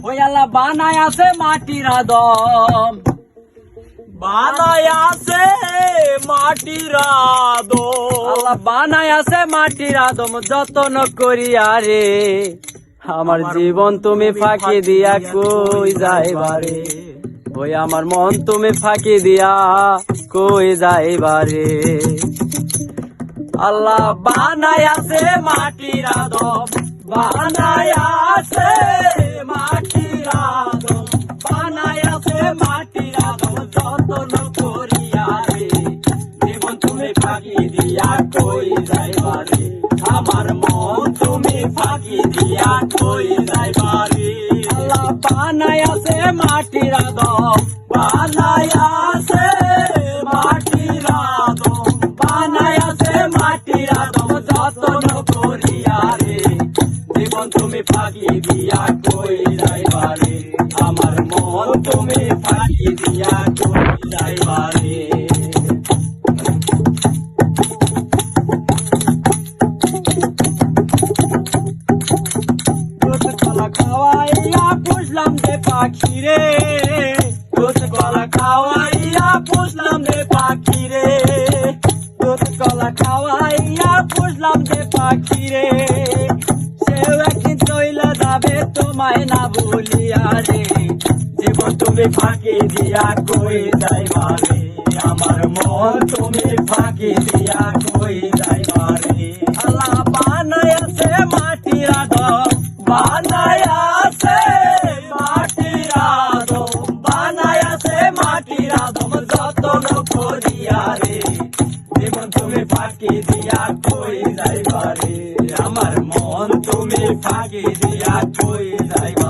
ওই আল্লাহ বানায় আছে মাটির আদম, বানায় আছে মাটির আদম, আল্লাহ বানায় আছে মাটির আদম, যতন করিয়া রে আমার জীবন তুমি ফাঁকি দিয়া কই যাইবারে। ওই আমার মন তুমি ফাঁকি দিয়া কই যাইবারে। আল্লাহ বানায় আছে মাটির আদম, বানায় আছে মাটির আদম, বানায় আছে মাটির আদম, যতন করিয়া রে জীবন তুমি ফাঁকি দিয়া কই যাইবারে। আমার মন তুমি ফাঁকি দিয়া কই যাইবারে। আল্লাহ বানায় আছে মাটির আদম, বানায় আছে মাটির আদম, বানায় আছে মাটির আদম, যতন করিয়া রে জীবন তুমি ফাঁকি দিয়া কই যাইবারে। আমার মন তুমি ফাঁকি দিয়া কই যাইবারে। কলা খাওয়াইয়া পুষলাম রে পাখি রে, দুধ কলা খাওয়াইয়া পুষলাম রে পাখি রে, দুধ কলা খাওয়াইয়া পুষলাম রে পাখি রে। সেও একদিন চইলা যাবে তোমায় না বলিয়া রে জীবন তুমি ফাঁকি দিয়া কই যাইবারে। আমার মন তুমি ফাঁকি দিয়া কই যাইবারে। আল্লাহ বানায় আছে মাটির আদম, বানায় আছে মাটির আদম, বানায় আছে মাটির আদম, যতন করিয়া রে জীবন তুমি ফাঁকি দিয়া কই যাইবারে। আমার মন তুমি ফাঁকি দিয়া কই যাইবারে।